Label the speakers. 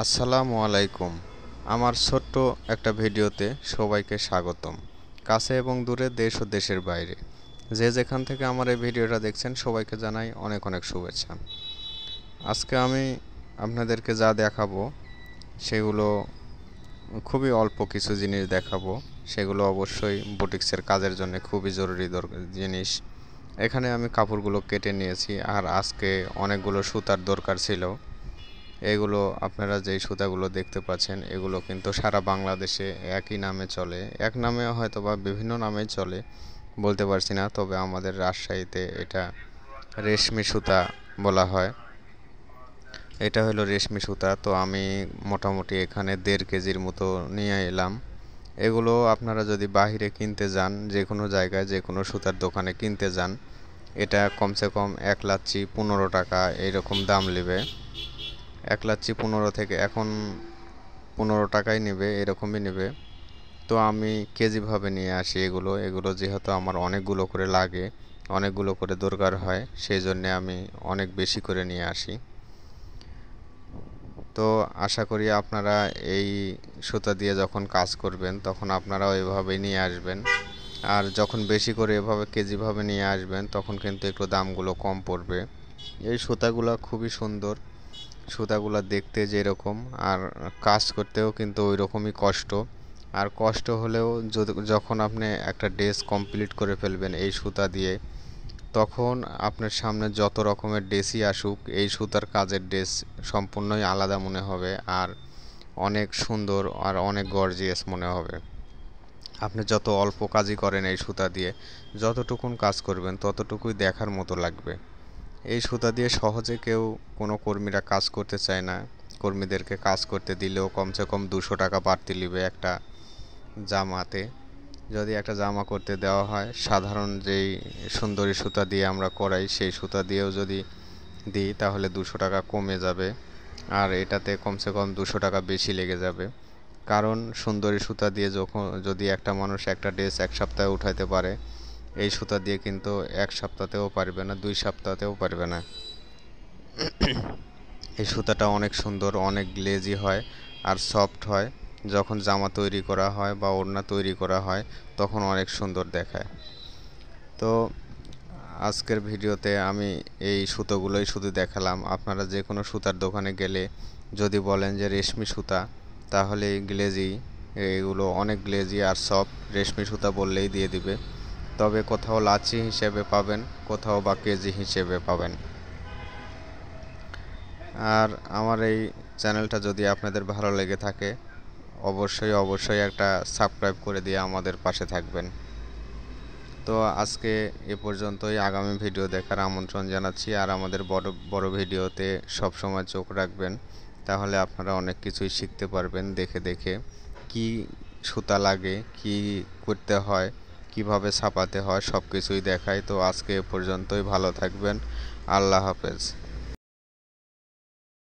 Speaker 1: আসসালামু আলাইকুম। আমার ছোট্ট একটা ভিডিওতে সবাইকে স্বাগতম। কাছে এবং দূরে, দেশ ও দেশের বাইরে যে যেখান থেকে আমার এই ভিডিওটা দেখছেন সবাইকে জানাই অনেক অনেক শুভেচ্ছা। আজকে আমি আপনাদেরকে যা দেখাবো সেগুলো খুবই অল্প কিছু জিনিস দেখাবো। সেগুলো অবশ্যই বুটিক্সের কাজের জন্য খুবই জরুরি জিনিস। এখানে আমি কাপড়গুলো কেটে নিয়েছি, আর আজকে অনেকগুলো সুতার দরকার ছিল। এগুলো আপনারা যেই সুতাগুলো দেখতে পাচ্ছেন এগুলো কিন্তু সারা বাংলাদেশে একই নামে চলে, এক নামে হয়তো বা বিভিন্ন নামে চলে বলতে পারছি না, তবে আমাদের রাজশাহীতে এটা রেশমি সুতা বলা হয়। এটা হলো রেশমি সুতা। তো আমি মোটামুটি এখানে 1.5 কেজির মতো নিয়ে এলাম। এগুলো আপনারা যদি বাহিরে কিনতে যান, যে কোনো জায়গায় যে কোনো সুতার দোকানে কিনতে যান, এটা কমসে কম 1 লাচ্ছি 15 টাকা এইরকম দাম নেবে। 1 লাচ্ছি 15 থেকে এখন 15 টাকাই নেবে, এরকমই নেবে। তো আমি কেজিভাবে নিয়ে আসি এগুলো যেহেতু আমার অনেকগুলো করে লাগে, অনেকগুলো করে দরকার হয়, সেই জন্যে আমি অনেক বেশি করে নিয়ে আসি। তো আশা করি আপনারা এই সুতা দিয়ে যখন কাজ করবেন তখন আপনারাও এভাবেই নিয়ে আসবেন। আর যখন বেশি করে এভাবে কেজিভাবে নিয়ে আসবেন তখন কিন্তু একটু দামগুলো কম পড়বে। এই সুতাগুলো খুবই সুন্দর, সুতাগুলো দেখতে যেরকম আর কাজ করতেও কিন্তু ওই রকমই কষ্ট। আর কষ্ট হলেও যখন আপনি একটা ড্রেস কমপ্লিট করে ফেলবেন এই সুতা দিয়ে, তখন আপনার সামনে যত রকমের ড্রেসই আসুক এই সুতার কাজের ড্রেস সম্পূর্ণই আলাদা মনে হবে, আর অনেক সুন্দর আর অনেক গর্জিয়াস মনে হবে। আপনি যত অল্প কাজই করেন এই সুতা দিয়ে, যতটুকুন কাজ করবেন ততটুকুই দেখার মতো লাগবে। এই সুতা দিয়ে সহজে কেউ কোনো কর্মীরা কাজ করতে চায় না। কর্মীদেরকে কাজ করতে দিলেও কমসে কম 200 টাকা বাড়তি নেবে একটা জামাতে। যদি একটা জামা করতে দেওয়া হয়, সাধারণ যেই সুন্দরী সুতা দিয়ে আমরা করাই সেই সুতা দিয়েও যদি দিই তাহলে 200 টাকা কমে যাবে, আর এটাতে কমসে কম 200 টাকা বেশি লেগে যাবে। কারণ সুন্দরী সুতা দিয়ে যদি একটা মানুষ একটা ড্রেস 1 সপ্তাহে উঠাইতে পারে, এই সুতা দিয়ে কিন্তু 1 সপ্তাহতেও পারবে না, 2 সপ্তাহতেও পারবে না। এই সুতাটা অনেক সুন্দর, অনেক গ্লেজি হয় আর সফট হয়। যখন জামা তৈরি করা হয় বা ওড়না তৈরি করা হয় তখন অনেক সুন্দর দেখায়। তো আজকের ভিডিওতে আমি এই সুতোগুলোই শুধু দেখালাম। আপনারা যে কোনো সুতার দোকানে গেলে যদি বলেন যে রেশমি সুতা, তাহলে গ্লেজি, এগুলো অনেক গ্লেজি আর সফট রেশমি সুতা বললেই দিয়ে দিবে। তবে কোথাও লাচি হিসেবে পাবেন, কোথাও বা কেজি হিসেবে পাবেন। আর আমার এই চ্যানেলটা যদি আপনাদের ভালো লেগে থাকে অবশ্যই একটা সাবস্ক্রাইব করে দিয়ে আমাদের পাশে থাকবেন। তো আজকে এ পর্যন্তই। আগামী ভিডিও দেখার আমন্ত্রণ জানাচ্ছি। আর আমাদের বড় বড় ভিডিওতে সবসময় চোখ রাখবেন, তাহলে আপনারা অনেক কিছুই শিখতে পারবেন দেখে দেখে। কি সুতা লাগে, কি করতে হয়, কিভাবে ছাপাতে হয়, সব কিছুই দেখায়। তো আজকে এ পর্যন্তই। ভালো থাকবেন। আল্লাহ হাফেজ।